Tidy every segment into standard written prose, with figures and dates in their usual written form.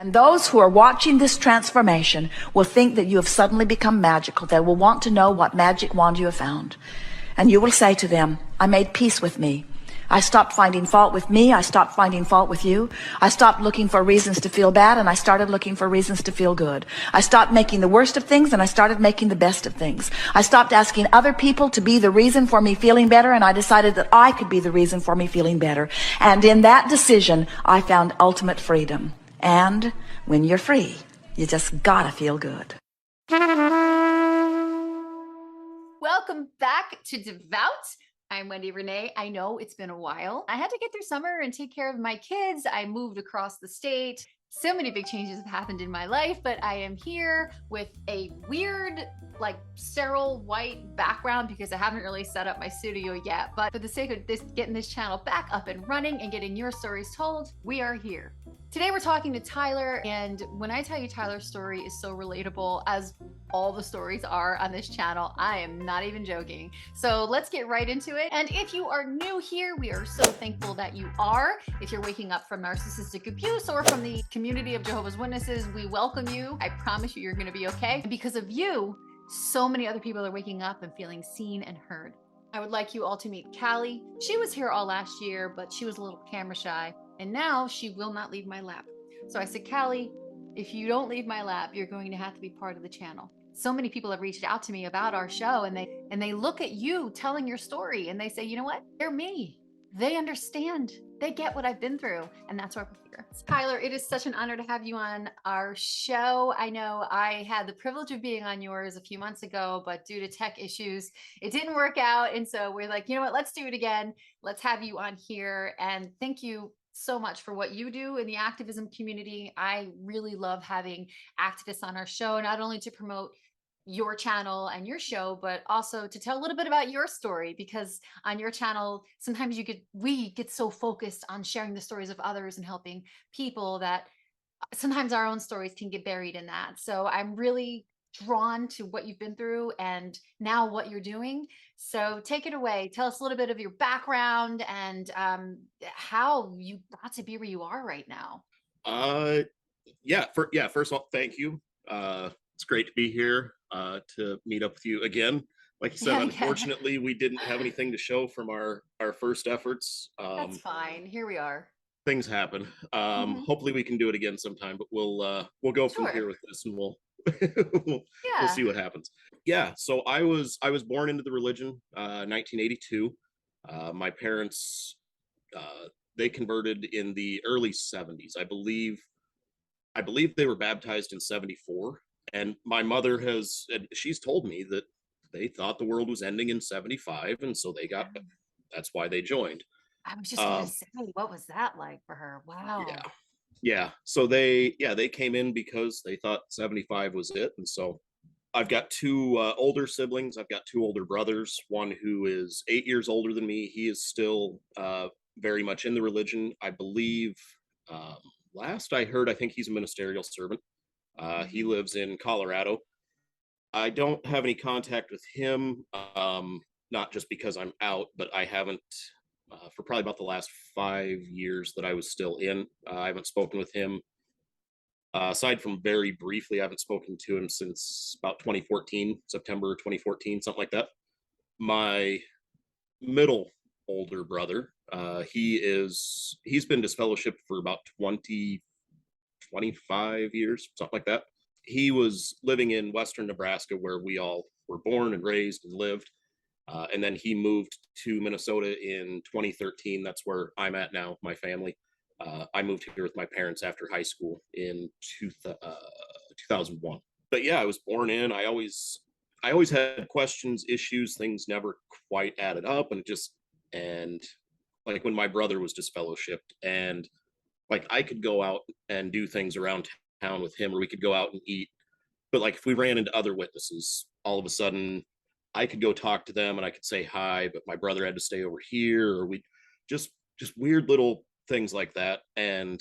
And those who are watching this transformation will think that you have suddenly become magical. They will want to know what magic wand you have found. And you will say to them, I made peace with me. I stopped finding fault with me. I stopped finding fault with you. I stopped looking for reasons to feel bad, and I started looking for reasons to feel good. I stopped making the worst of things, and I started making the best of things. I stopped asking other people to be the reason for me feeling better, and I decided that I could be the reason for me feeling better. And in that decision, I found ultimate freedom. And when you're free, you just gotta feel good. Welcome back to Devout. I'm Wendy Renee. I know it's been a while. I had to get through summer and take care of my kids. I moved across the state. So many big changes have happened in my life, but I am here with a weird, like sterile white background because I haven't really set up my studio yet. But for the sake of this, getting this channel back up and running and getting your stories told, we are here. Today we're talking to Tyler, and when I tell you Tyler's story is so relatable, as all the stories are on this channel, I am not even joking. So let's get right into it. And if you are new here, we are so thankful that you are. If you're waking up from narcissistic abuse or from the community of Jehovah's Witnesses, we welcome you. I promise you, you're gonna be okay. And because of you, so many other people are waking up and feeling seen and heard. I would like you all to meet Callie. She was here all last year, but she was a little camera shy. And now she will not leave my lap. So I said, Callie, if you don't leave my lap, you're going to have to be part of the channel. So many people have reached out to me about our show, and they look at you telling your story and they say, you know what? They're me. They understand. They get what I've been through. And that's why we're here. Tyler, it is such an honor to have you on our show. I know I had the privilege of being on yours a few months ago, but due to tech issues, it didn't work out. And so we're like, you know what? Let's do it again. Let's have you on here. And thank you so much for what you do in the activism community. I really love having activists on our show, not only to promote your channel and your show, but also to tell a little bit about your story, because on your channel, sometimes we get so focused on sharing the stories of others and helping people that sometimes our own stories can get buried in that. So I'm really drawn to what you've been through and now what you're doing. So take it away. Tell us a little bit of your background and how you got to be where you are right now. First of all, thank you. It's great to be here to meet up with you again. Like you said, unfortunately, we didn't have anything to show from our first efforts. That's fine. Here we are. Things happen. Hopefully we can do it again sometime, but we'll go from here with this, and we'll we'll see what happens. Yeah, so I was born into the religion 1982. My parents they converted in the early 70s. I believe they were baptized in 74. And my mother she's told me that they thought the world was ending in 75, and so that's why they joined. I was just gonna say, what was that like for her? Wow. Yeah. So they came in because they thought 75 was it. And so I've got two older siblings. I've got two older brothers. One who is 8 years older than me. He is still very much in the religion. I believe last I heard, I think he's a ministerial servant. He lives in Colorado. I don't have any contact with him, not just because I'm out, but I haven't for probably about the last 5 years that I was still in. I haven't spoken with him. Aside from very briefly, I haven't spoken to him since about 2014, September 2014, something like that. My middle older brother, he's been disfellowshipped for about 25 years, something like that. He was living in Western Nebraska, where we all were born and raised and lived. And then he moved to Minnesota in 2013. That's where I'm at now, my family. I moved here with my parents after high school in 2001. But yeah, I was born in. I always had questions, issues, things never quite added up. And like when my brother was disfellowshipped, and like I could go out and do things around town with him, or we could go out and eat. But like if we ran into other witnesses, all of a sudden I could go talk to them and I could say hi, but my brother had to stay over here, or we just weird little things like that. And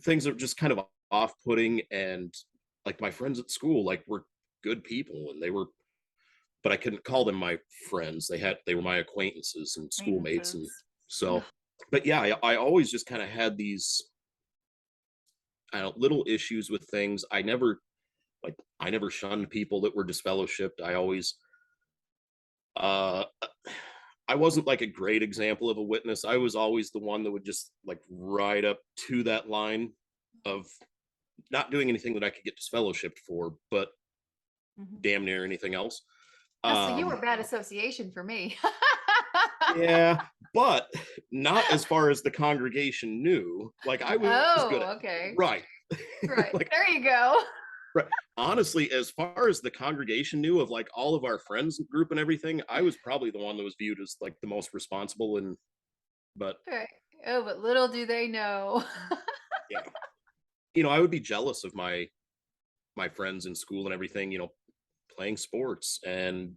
things are just kind of off-putting. And like my friends at school, like, were good people, and but I couldn't call them my friends. They were my acquaintances and schoolmates. And so, but yeah, I always just kind of had these, little issues with things. I never shunned people that were disfellowshipped. Uh, I wasn't like a great example of a witness. I was always the one that would just like ride up to that line of not doing anything that I could get disfellowshipped for, but damn near anything else. Oh, so you were bad association for me. Yeah, but not as far as the congregation knew. Like I was good at, Okay. right. Right. Like, there you go. right. Honestly, as far as the congregation knew of like all of our friends group and everything, I was probably the one that was viewed as like the most responsible. And but Right. Oh, but little do they know. yeah, I would be jealous of my friends in school and everything, playing sports and,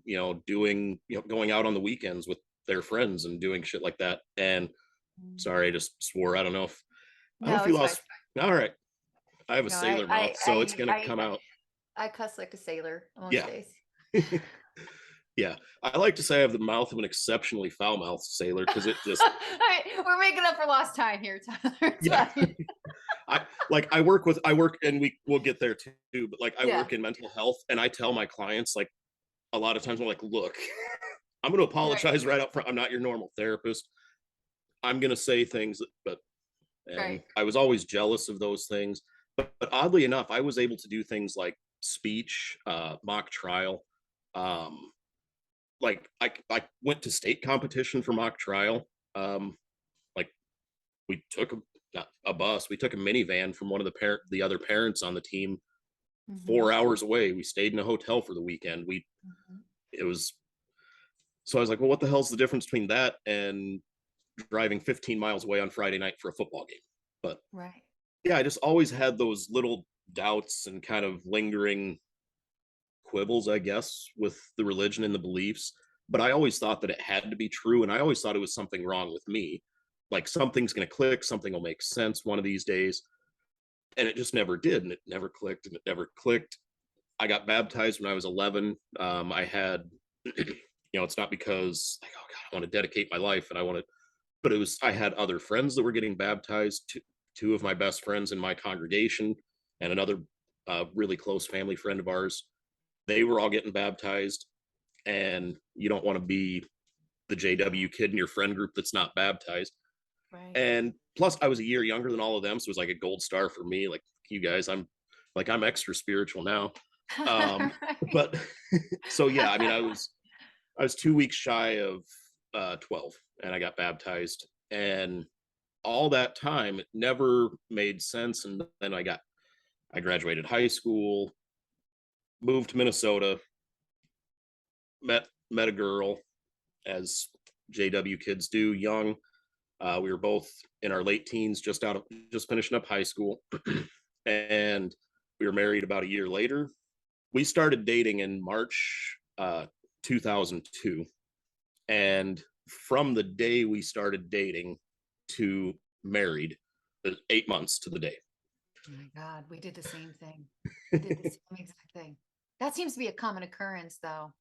doing, going out on the weekends with their friends and doing shit like that. And sorry, I just swore. I don't know No, if you it's fine. lost. All right. I have a No, sailor mouth, so it's going to come out. I cuss like a sailor most Yeah. days. Yeah. I like to say I have the mouth of an exceptionally foul mouthed sailor because it just. All right, we're making up for lost time here, Tyler. It's Yeah. fine. I work and we'll get there too, but like I work in mental health and I tell my clients like a lot of times I'm like, look, I'm going to apologize right up front. I'm not your normal therapist. I'm going to say things, and I was always jealous of those things. But oddly enough, I was able to do things like speech, mock trial. Like I went to state competition for mock trial. Like we took not a bus, we took a minivan from one of the other parents on the team 4 hours away. We stayed in a hotel for the weekend. It was, so I was like, well, what the hell's the difference between that and driving 15 miles away on Friday night for a football game? But Right. yeah, I just always had those little doubts and kind of lingering quibbles, I guess, with the religion and the beliefs. But I always thought that it had to be true. And I always thought it was something wrong with me. Like something's going to click, something will make sense one of these days. And it just never did. And it never clicked and it never clicked. I got baptized when I was 11. I had, it's not because like, oh God, I want to dedicate my life and but I had other friends that were getting baptized. Two of my best friends in my congregation and another really close family friend of ours. They were all getting baptized, and you don't want to be the JW kid in your friend group that's not baptized. Right. And plus, I was a year younger than all of them, so it was like a gold star for me. Like you guys, I'm extra spiritual now. But so yeah, I mean, I was 2 weeks shy of 12, and I got baptized, and all that time it never made sense. And then I graduated high school, moved to Minnesota, met a girl, as JW kids do, young. We were both in our late teens, just finishing up high school, and we were married about a year later. We started dating in March 2002, and from the day we started dating to married, 8 months to the day. Oh my God, we did the same thing. We did the same exact thing. That seems to be a common occurrence, though,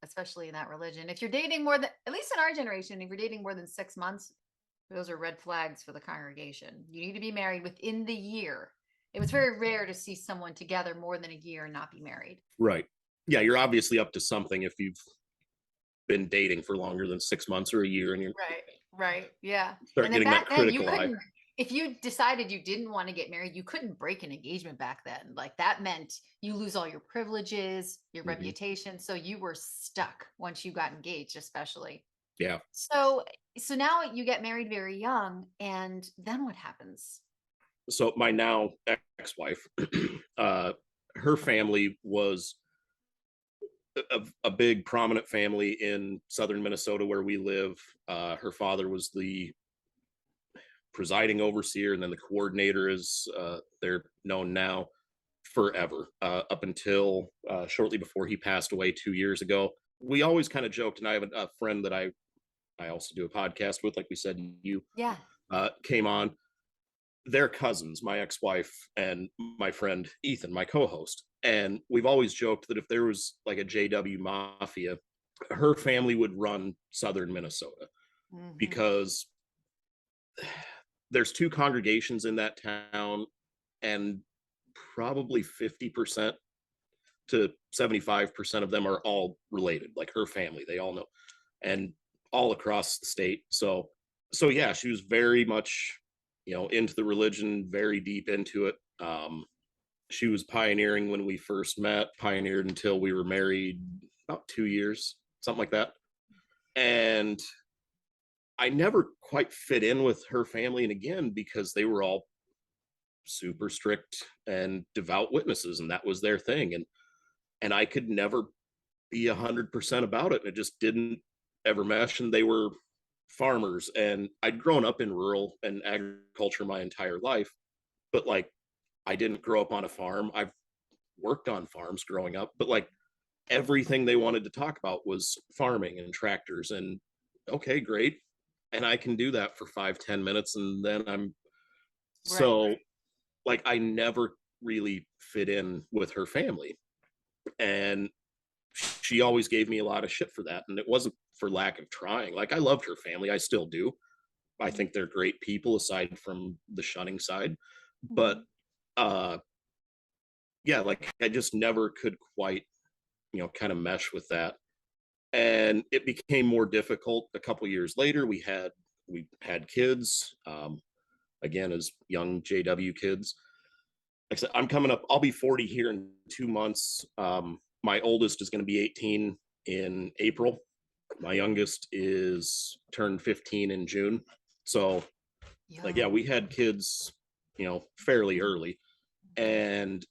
especially in that religion. If you're dating more than, at least in our generation, if you're dating more than 6 months, those are red flags for the congregation. You need to be married within the year. It was very rare to see someone together more than a year and not be married. Right. Yeah, you're obviously up to something if you've been dating for longer than 6 months or a year, and you're right, yeah. start And then getting that back then, you critical eye. couldn't. If you decided you didn't want to get married, you couldn't break an engagement back then. Like that meant you lose all your privileges, your reputation. So you were stuck once you got engaged, especially. Yeah. So now you get married very young, and then what happens? So my now ex-wife, her family was a big prominent family in southern Minnesota where we live. Her father was the presiding overseer, and then the coordinator, is they're known now, forever, up until shortly before he passed away 2 years ago. We always kind of joked, and I have a friend that I also do a podcast with, like we said, you came on. They're cousins, my ex-wife and my friend Ethan, my co-host. And we've always joked that if there was like a JW mafia, her family would run southern Minnesota, because there's two congregations in that town. and probably 50% to 75% of them are all related, like her family, they all know, and all across the state. So yeah, she was very much, into the religion, very deep into it. She was pioneering when we first met, pioneered until we were married about 2 years, something like that. And I never quite fit in with her family, and again, because they were all super strict and devout witnesses, and that was their thing. And I could never be 100% about it. And it just didn't ever mesh. And they were farmers, and I'd grown up in rural and agriculture my entire life, but like I didn't grow up on a farm. I've worked on farms growing up, but like everything they wanted to talk about was farming and tractors. And okay, great. And I can do that for 5-10 minutes, and then I'm so Right. like I never really fit in with her family. And she always gave me a lot of shit for that. And it wasn't for lack of trying. Like I loved her family. I still do. I think they're great people aside from the shunning side. But yeah, like I just never could quite, kind of mesh with that. And it became more difficult a couple years later. We had kids, again, as young JW kids. Like I said, I'm coming up, I'll be 40 here in 2 months. My oldest is going to be 18 in April. My youngest is turned 15 in June. So like, yeah, we had kids, fairly early. And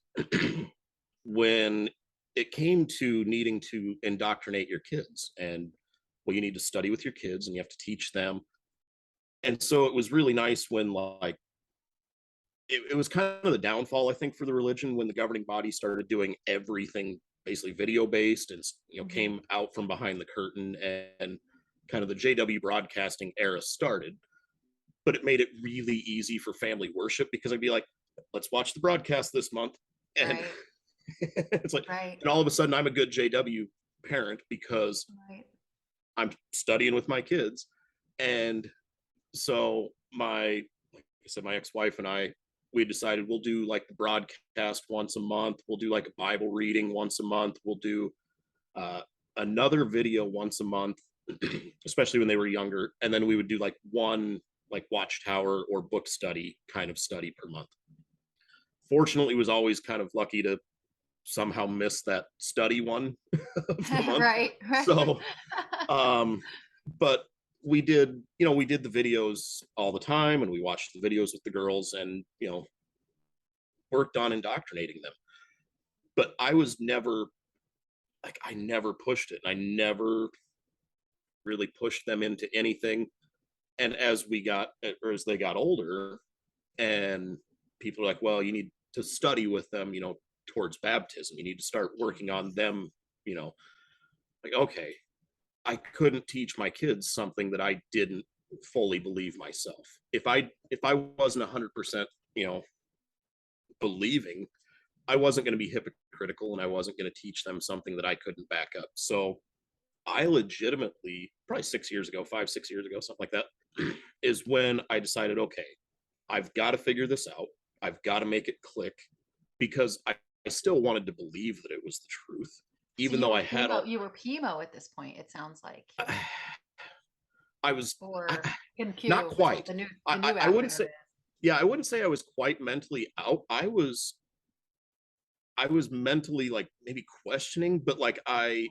when it came to needing to indoctrinate your kids, and well, you need to study with your kids and you have to teach them. And so it was really nice when like it was kind of the downfall, I think, for the religion, when the governing body started doing everything basically video based, and came out from behind the curtain, and kind of the JW broadcasting era started. But it made it really easy for family worship, because I'd be like, let's watch the broadcast this month. And Right. it's like, Right. and all of a sudden I'm a good JW parent because Right. I'm studying with my kids. And so like I said, my ex-wife and I, we decided we'll do like the broadcast once a month. We'll do like a Bible reading once a month. We'll do another video once a month, especially when they were younger. And then we would do like one like watchtower or book study kind of study per month. Fortunately, was always kind of lucky to somehow miss that study one of the month. Right. Right. So, but we did the videos all the time, and we watched the videos with the girls, and worked on indoctrinating them. But I was never like, I never pushed it. I never really pushed them into anything. And as they got older, and people are like, well, you need to study with them, towards baptism. You need to start working on them, like, okay, I couldn't teach my kids something that I didn't fully believe myself. If I wasn't 100%, believing, I wasn't going to be hypocritical, and I wasn't going to teach them something that I couldn't back up. So I legitimately, probably 6 years ago, 5-6 years ago, something like that, is when I decided, okay, I've got to figure this out. I've got to make it click, because I still wanted to believe that it was the truth, even though I had you were PMO at this point, it sounds like. I was Or not quite. The new I wouldn't say, yeah, I wouldn't say I was quite mentally out. I was mentally like maybe questioning, but like I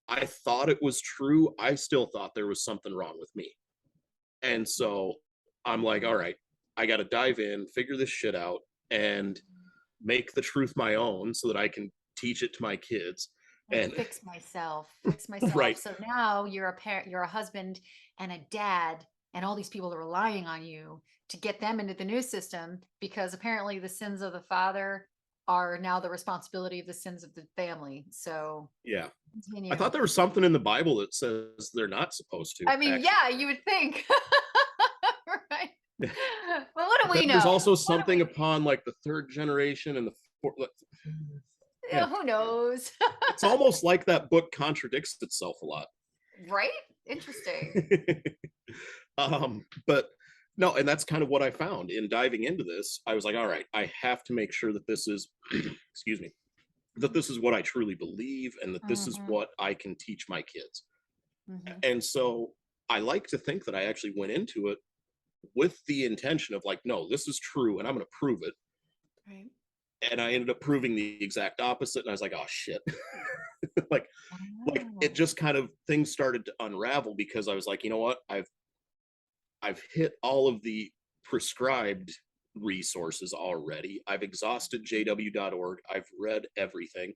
thought it was true. I still thought there was something wrong with me. And so I'm like, all right, I got to dive in, figure this shit out, and make the truth my own so that I can teach it to my kids. And fix myself. Right. So now you're a parent, you're a husband and a dad, and all these people are relying on you to get them into the new system, because apparently the sins of the father are now the responsibility of the sins of the family. So yeah, continue. I thought there was something in the Bible that says they're not supposed to. I mean, actually. yeah, you would think. Right. Well, what do we know? There's also something upon like the third generation and the fourth. Yeah, who knows? It's almost like that book contradicts itself a lot. Right? Interesting. But No, and that's kind of what I found in diving into this. I was like, all right, I have to make sure that this is, excuse me, that this is what I truly believe and that this is Mm-hmm. what I can teach my kids. Mm-hmm. And so I like to think that I actually went into it with the intention of like, no, this is true and I'm going to prove it. Right. And I ended up proving the exact opposite. And I was like, oh shit. like, like it Oh. just kind of things started to unravel because I was like, you know what? I've hit all of the prescribed resources already. I've exhausted jw.org. I've read everything.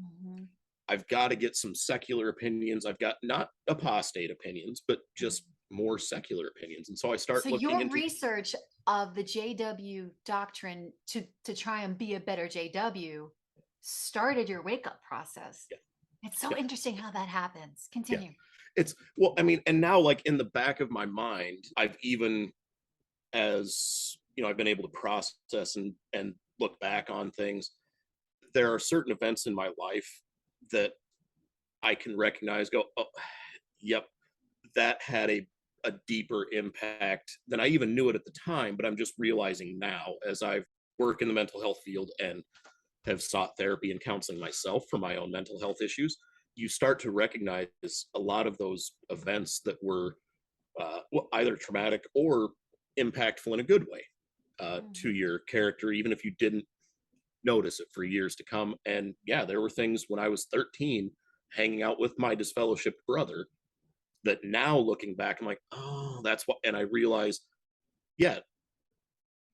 Mm-hmm. I've got to get some secular opinions. I've got not apostate opinions, but just more secular opinions. And so I So start looking your into, research of the JW doctrine to try and be a better JW started your wake up process. yeah, It's so yeah, interesting how that happens. yeah. Continue. It's, well, I mean, and now like in the back of my mind, I've even, as you know, I've been able to process and look back on things. There are certain events in my life that I can recognize, go, oh, yep, that had a deeper impact than I even knew it at the time, but I'm just realizing now as I work in the mental health field and have sought therapy and counseling myself for my own mental health issues, you start to recognize a lot of those events that were either traumatic or impactful in a good way to Mhm. your character, even if you didn't notice it for years to come. And yeah, there were things when I was 13 hanging out with my disfellowshipped brother that now looking back, I'm like, oh, that's what. And I realized, yeah,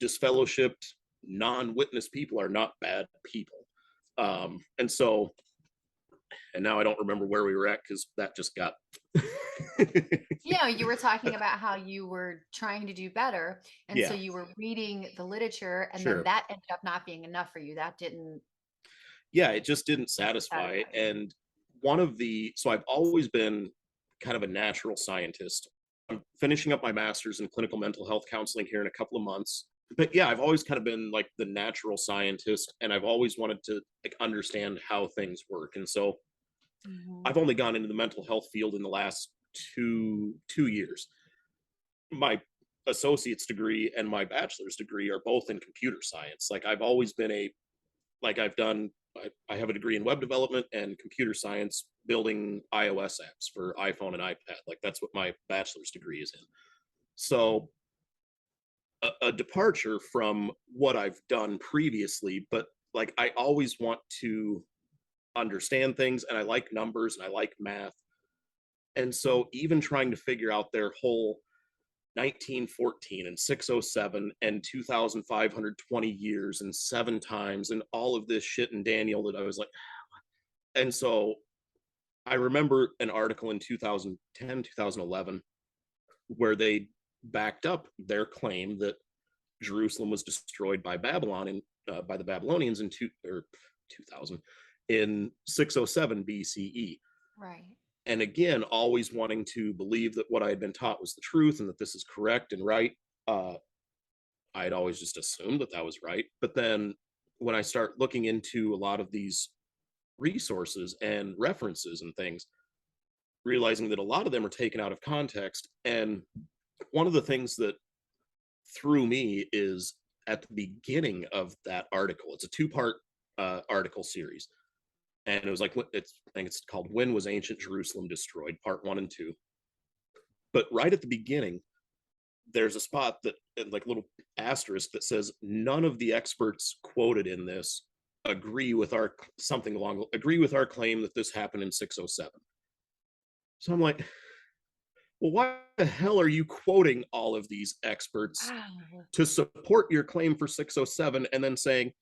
disfellowshipped, non-witness people are not bad people. And so, and now I don't remember where we were at because that just got. You were talking about how you were trying to do better. And so yeah, you were reading the literature, and then sure. that ended up not being enough for you. That didn't Yeah, it just didn't satisfy. satisfy you. And so I've always been kind of a natural scientist. I'm finishing up my master's in clinical mental health counseling here in a couple of months. But yeah, I've always kind of been like the natural scientist, and I've always wanted to like understand how things work. And so Mhm. I've only gone into the mental health field in the last two years. My associate's degree and my bachelor's degree are both in computer science. Like I've always been like I've done, I have a degree in web development and computer science building iOS apps for iPhone and iPad. Like that's what my bachelor's degree is in. So a departure from what I've done previously, but like I always want to understand things and I like numbers and I like math. And so even trying to figure out their whole 1914 and 607 and 2,520 years and 7 times and all of this shit in Daniel that I was like, and so I remember an article in 2010, 2011, where they backed up their claim that Jerusalem was destroyed by Babylon and by the Babylonians in 2000 in 607 BCE. Right. And again, always wanting to believe that what I had been taught was the truth and that this is correct and right. I had always just assumed that that was right. But then when I start looking into a lot of these resources and references and things, realizing that a lot of them are taken out of context. And one of the things that threw me is at the beginning of that article, it's a two-part article series. And it was like, I think it's called When Was Ancient Jerusalem Destroyed, part 1 and 2. But right at the beginning, there's a spot that, like, little asterisk that says, none of the experts quoted in this agree with our claim that this happened in 607. So I'm like, well, why the hell are you quoting all of these experts Wow. to support your claim for 607 and then saying,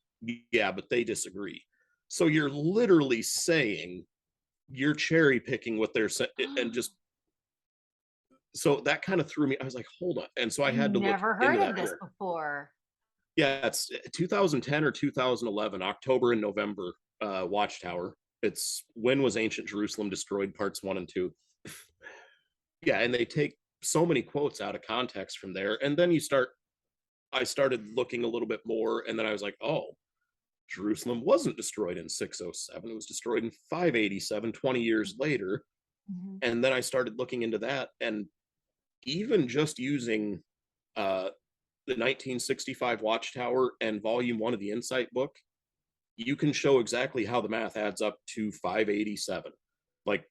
yeah, but they disagree? So you're literally saying you're cherry picking what they're saying and just, so that kind of threw me. I was like, hold on. And so I I had to look never into heard of that this more. before. Yeah, it's 2010 or 2011, October and November, Watchtower. It's When Was Ancient Jerusalem Destroyed, parts 1 and 2. Yeah, and they take so many quotes out of context from there. And then I started looking a little bit more, and then I was like, oh, Jerusalem wasn't destroyed in 607. It was destroyed in 587, 20 years later. Mhm. And then I started looking into that. And even just using the 1965 Watchtower and volume 1 of the Insight book, you can show exactly how the math adds up to 587. Like,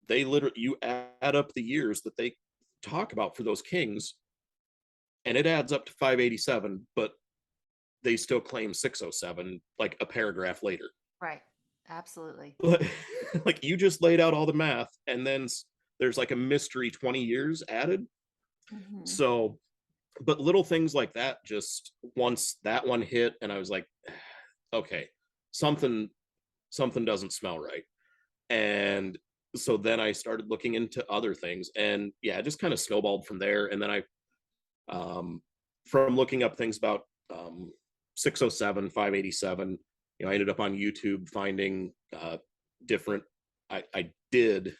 they literally, you add up the years that they talk about for those kings, and it adds up to 587, but they still claim 607, like a paragraph later. Right. Absolutely. Like, you just laid out all the math, and then there's like a mystery 20 years added. Mhm. So, but little things like that, just once that one hit, and I was like, okay, something doesn't smell right. And so then I started looking into other things, and yeah, it just kind of snowballed from there. And then from looking up things about 607, 587, I ended up on YouTube finding different. I did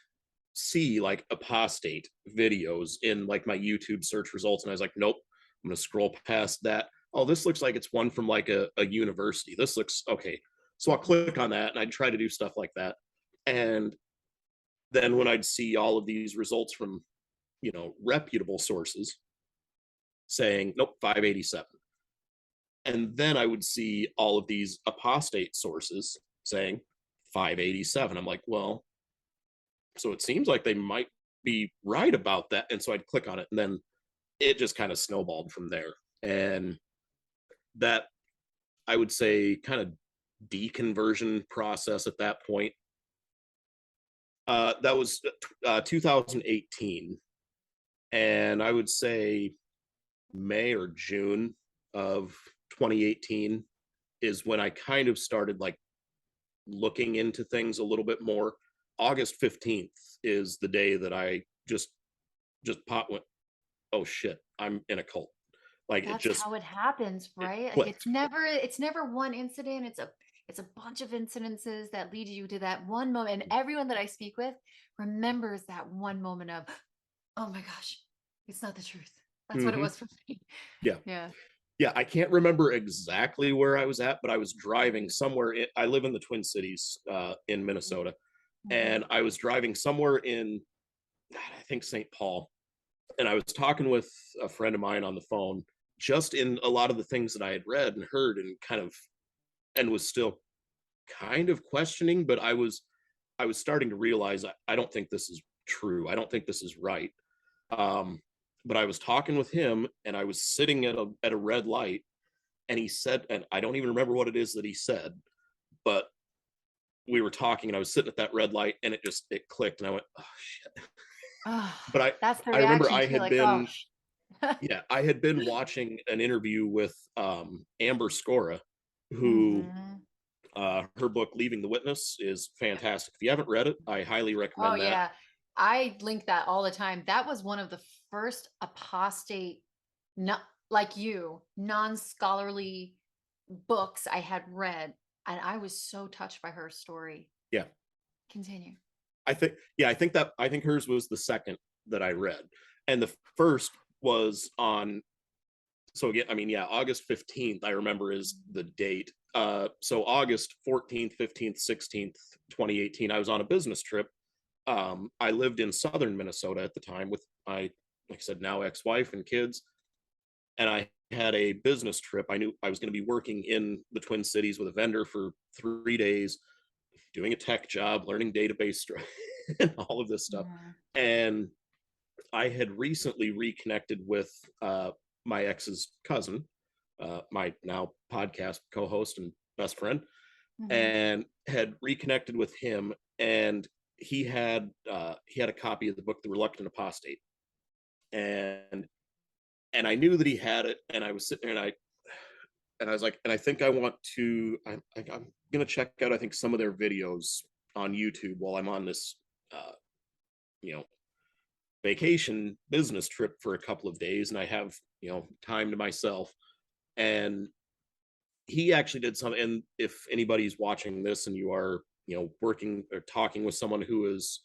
see like apostate videos in like my YouTube search results, and I was like, nope, I'm gonna scroll past that. Oh, this looks like it's one from like a university. This looks okay. So I'll click on that, and I'd try to do stuff like that. And then when I'd see all of these results from, reputable sources saying, nope, 587. And then I would see all of these apostate sources saying 587. I'm like, well, so it seems like they might be right about that. And so I'd click on it, and then it just kind of snowballed from there. And that, I would say, kind of deconversion process at that point. That was 2018. And I would say May or June of 2018 is when I kind of started like looking into things a little bit more. August 15th is the day that I just went, oh shit, I'm in a cult. Like, That's how it happens, right? Like, clicked. it's never one incident. It's a bunch of incidences that lead you to that one moment. And everyone that I speak with remembers that one moment of, oh my gosh, it's not the truth. That's what it Mm-hmm. was for me. Yeah. Yeah. Yeah, I can't remember exactly where I was at, but I was driving somewhere. I live in the Twin Cities in Minnesota, and I was driving somewhere in, I think, St. Paul, and I was talking with a friend of mine on the phone, just in a lot of the things that I had read and heard, and was still kind of questioning, but I was starting to realize I don't think this is true. I don't think this is right. But I was talking with him, and I was sitting at a red light, and he said, and I don't even remember what it is that he said, but we were talking, and I was sitting at that red light, and it clicked, and I went, oh shit. Oh, But that's the I remember reaction I too. had Like, oh, been, yeah, I had been watching an interview with Amber Scora, who mhm. her book Leaving the Witness is fantastic. If you haven't read it, I highly Oh recommend that. yeah. I link that all the time. That was one of the first apostate, not like you, non-scholarly books I had read. And I was so touched by her story. Yeah. Continue. I think hers was the second that I read. And the first was on, so again, I mean, yeah, August 15th, I remember is the date. So August 14th, 15th, 16th, 2018, I was on a business trip. I lived in southern Minnesota at the time with my, like I said, now ex-wife and kids. And I had a business trip. I knew I was going to be working in the Twin Cities with a vendor for 3 days, doing a tech job, learning database and all of this stuff. Mhm. And I had recently reconnected with my ex's cousin, my now podcast co-host and best friend, Mhm. and had reconnected with him. And he had a copy of the book The Reluctant Apostate, and I knew that he had it. And I was sitting there, and I was like, and I think I want to. I'm gonna check out, I think, some of their videos on YouTube while I'm on this, you know, vacation business trip for a couple of days, and I have, time to myself. And he actually did something. And if anybody's watching this and you are, working or talking with someone who is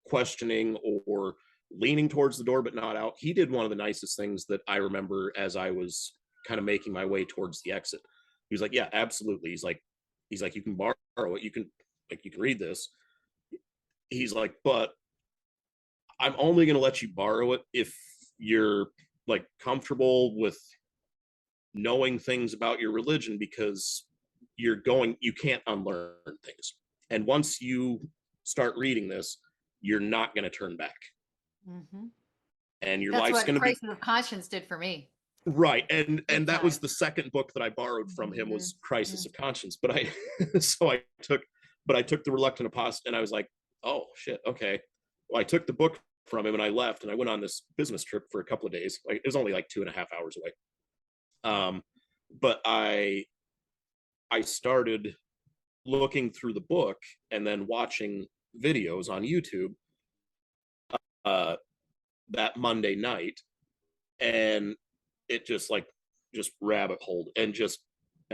questioning or leaning towards the door but not out, he did one of the nicest things that I remember as I was kind of making my way towards the exit. He was like, yeah, absolutely. He's like, you can borrow it, you can read this. He's like, but I'm only going to let you borrow it if you're like comfortable with knowing things about your religion, because you can't unlearn things. And once you start reading this, you're not going to turn back. Mm-hmm. And your That's life's what going to be Crisis of Conscience did for me. right. And Big that was time. the second book that I borrowed from him, was Crisis Mhm. of Conscience. But I took the Reluctant Apostate, and I was like, oh shit, okay. Well, I took the book from him and I left, and I went on this business trip for a couple of days. Like, it was only like 2.5 hours away. But I started looking through the book and then watching videos on YouTube uh, that Monday night, and it just rabbit holed, and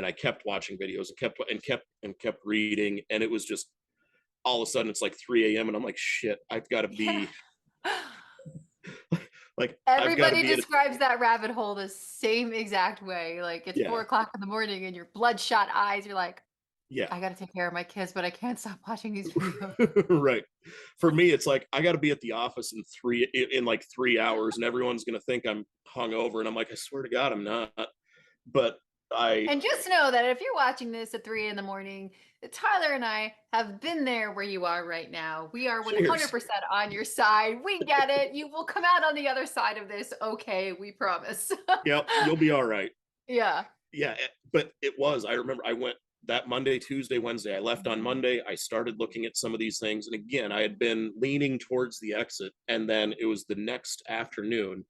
I kept watching videos and kept reading, and it was just, all of a sudden it's like 3 a.m. and I'm like, shit, I've got to be like, I've got to Everybody be at describes that rabbit hole the same exact way. Like it's yeah, 4 o'clock in the morning and your bloodshot eyes, you're like, yeah. I gotta take care of my kids, but I can't stop watching these videos. Right. For me, it's like, I got to be at the office in like 3 hours, and everyone's going to think I'm hungover. And I'm like, I swear to God, I'm not. But I, And just know that if you're watching this at 3 in the morning, Tyler and I have been there where you are right now. We are cheers. 100% on your side. We get it. You will come out on the other side of this. Okay, we promise. Yep, you'll be all right. Yeah. Yeah, but I remember I went that Monday, Tuesday, Wednesday. I left on Monday. I started looking at some of these things. And again, I had been leaning towards the exit. And then it was the next afternoon.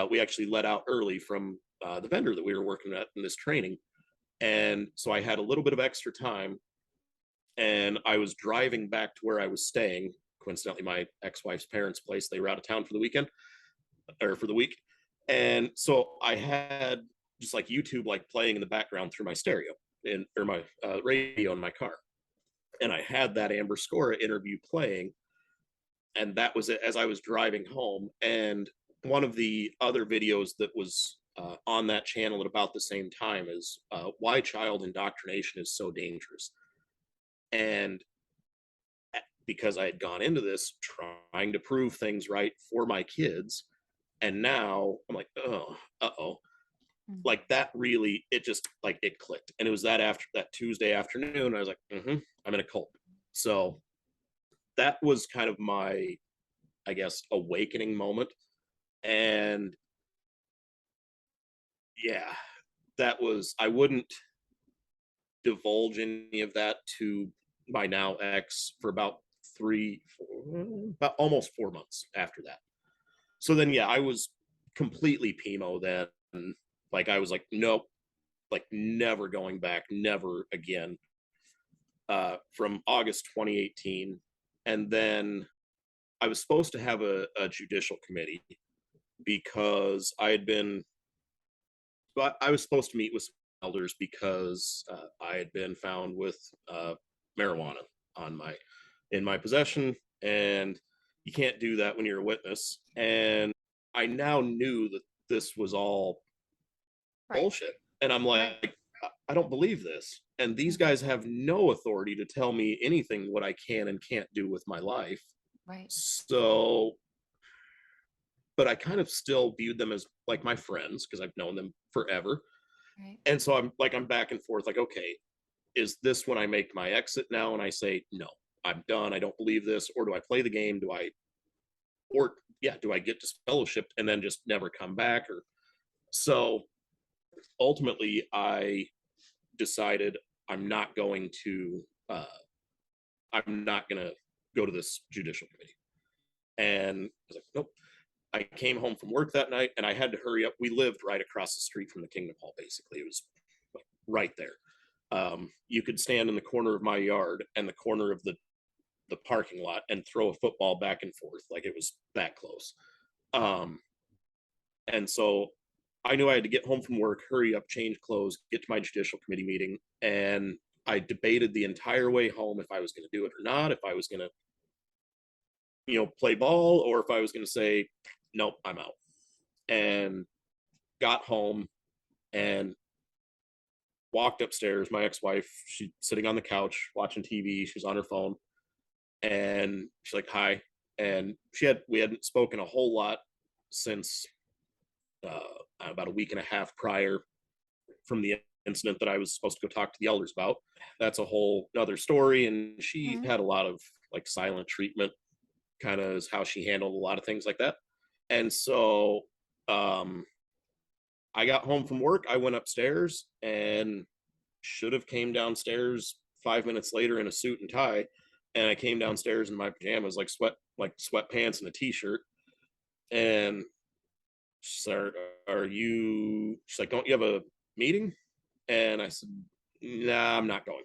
We actually let out early from the vendor that we were working at in this training. And so I had a little bit of extra time. And I was driving back to where I was staying. Coincidentally, my ex-wife's parents' place. They were out of town for the weekend, or for the week. And so I had just like YouTube like playing in the background through my stereo or my radio in my car. And I had that Amber Scora interview playing, and that was it as I was driving home. And one of the other videos that was on that channel at about the same time is why child indoctrination is so dangerous. And because I had gone into this trying to prove things right for my kids, and now I'm like, oh, uh-oh. Like that really, it just like it clicked. And it was that Tuesday afternoon, I was like, I'm in a cult. So that was kind of my, I guess, awakening moment. And yeah, I wouldn't divulge any of that to my now ex for about about almost 4 months after that. So then, yeah, I was completely Pimo then. Like, I was like, nope, like never going back, never again. From August 2018. And then I was supposed to have a judicial committee, because I was supposed to meet with elders, because I had been found with marijuana in my possession, and you can't do that when you're a witness. And I now knew that this was all bullshit. And I'm like, I don't believe this. And these guys have no authority to tell me anything what I can and can't do with my life. Right. So, but I kind of still viewed them as like my friends, because I've known them forever. Right. And so I'm back and forth, like, okay, is this when I make my exit now and I say, no, I'm done, I don't believe this? Or do I play the game? Do I get disfellowshipped and then just never come back? Or so ultimately I decided I'm not going to go to this judicial committee. And I was like, nope. I came home from work that night and I had to hurry up. We lived right across the street from the Kingdom Hall, basically. It was like right there. You could stand in the corner of my yard and the corner of the parking lot and throw a football back and forth. Like, it was that close. And so I knew I had to get home from work, hurry up, change clothes, get to my judicial committee meeting. And I debated the entire way home if I was going to do it or not, if I was going to, play ball, or if I was going to say, nope, I'm out. And got home and walked upstairs. My ex-wife, she's sitting on the couch watching TV. She's on her phone. And she's like, hi. And we hadn't spoken a whole lot since about a week and a half prior from the incident that I was supposed to go talk to the elders about. That's a whole other story. And she Mhm. had a lot of like silent treatment, kind of is how she handled a lot of things like that. And so I got home from work. I went upstairs and should have came downstairs 5 minutes later in a suit and tie. And I came downstairs in my pajamas, like sweatpants and a t-shirt. And she's like, are you, she's like, don't you have a meeting? And I said, nah, I'm not going.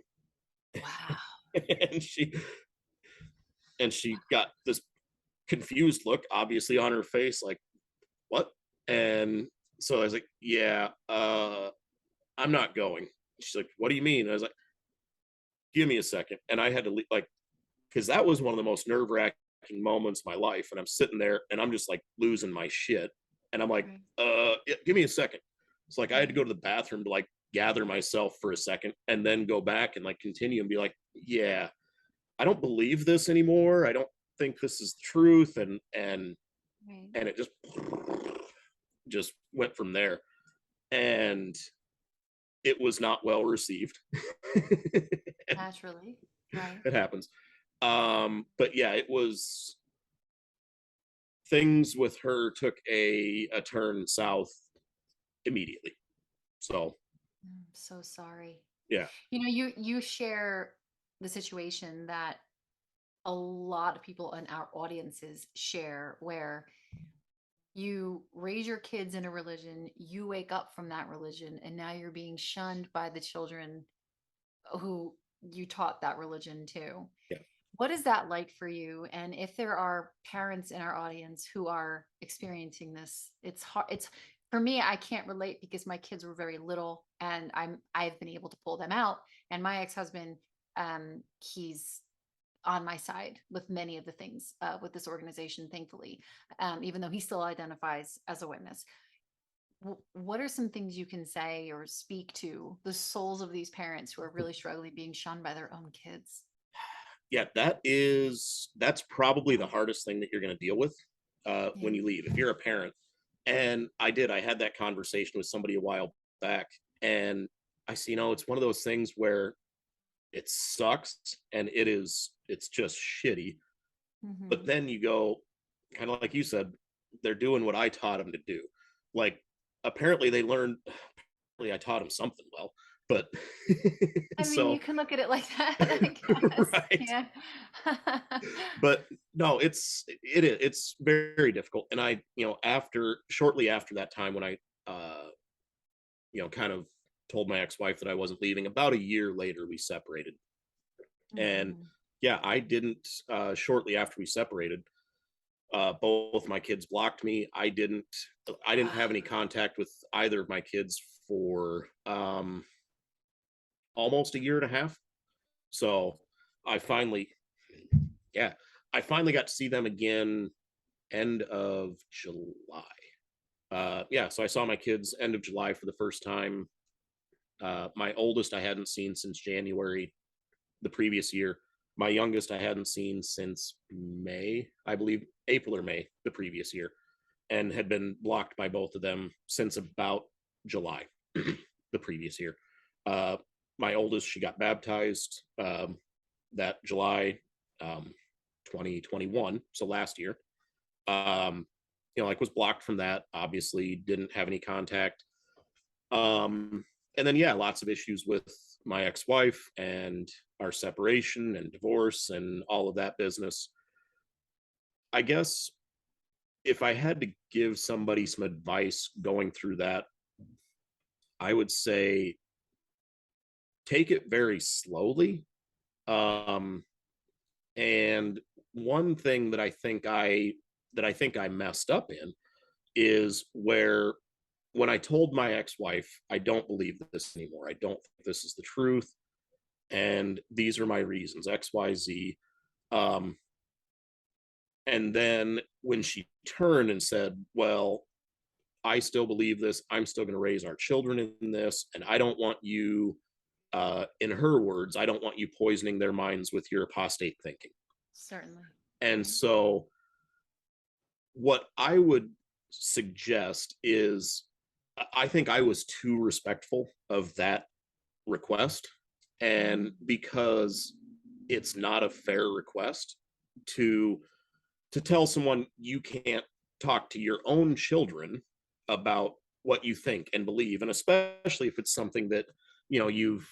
Wow. and she got this confused look obviously on her face, like, what? And so I was like, yeah, I'm not going. She's like, what do you mean? I was like, give me a second. And I had to leave, like, because that was one of the most nerve-wracking moments of my life. And I'm sitting there and I'm just like losing my shit. And I'm like, yeah, give me a second. It's like I had to go to the bathroom to like gather myself for a second and then go back and like continue and be like, yeah, I don't believe this anymore. I don't think this is the truth. And it just went from there. And it was not well received. Naturally. Right. It happens. But yeah, it was, things with her took a turn south immediately. So I'm so sorry. yeah. You know, you share the situation that a lot of people in our audiences share, where you raise your kids in a religion, you wake up from that religion, and now you're being shunned by the children who you taught that religion to. Yeah. What is that like for you? And if there are parents in our audience who are experiencing this, it's hard. It's for me, I can't relate because my kids were very little and I've been able to pull them out. And my ex-husband, he's on my side with many of the things with this organization, thankfully, even though he still identifies as a witness. What are some things you can say or speak to the souls of these parents who are really struggling being shunned by their own kids? Yeah, that's probably the hardest thing that you're going to deal with Yeah. when you leave, if you're a parent. And I had that conversation with somebody a while back, and I see, it's one of those things where it sucks and it's just shitty. But Hmm. then you go, kind of like you said, they're doing what I taught them to do. Like, apparently they learned, apparently I taught them something well, but I mean, you so can look at it like that, I guess. right. Yeah. But no, it's very difficult. And I, shortly after that time when I kind of told my ex-wife that I wasn't leaving, about a year later we separated. And Mhm. yeah, I didn't, shortly after we separated, both my kids blocked me. I didn't have any contact with either of my kids for almost a year and a half. So I finally, yeah, I finally got to see them again end of July. Yeah, so I saw my kids end of July for the first time. My oldest I hadn't seen since January the previous year. My youngest I hadn't seen since May, I believe, April or May the previous year, and had been blocked by both of them since about July the previous year. Uh, my oldest, she got baptized that July, 2021, so last year. Like was blocked from that, obviously didn't have any contact. And then, yeah, lots of issues with my ex-wife and our separation and divorce and all of that business. I guess if I had to give somebody some advice going through that, I would say take it very slowly. Um, and one thing that I think I messed up in is where, when I told my ex-wife, I don't believe this anymore. I don't think this is the truth. And these are my reasons, XYZ. Um, and then when she turned and said, well, I still believe this, I'm still going to raise our children in this, and I don't want you, in her words, I don't want you poisoning their minds with your apostate thinking. Certainly. And Right. so what I would suggest is I think I was too respectful of that request. And because it's not a fair request to tell someone you can't talk to your own children about what you think and believe, and especially if it's something that you've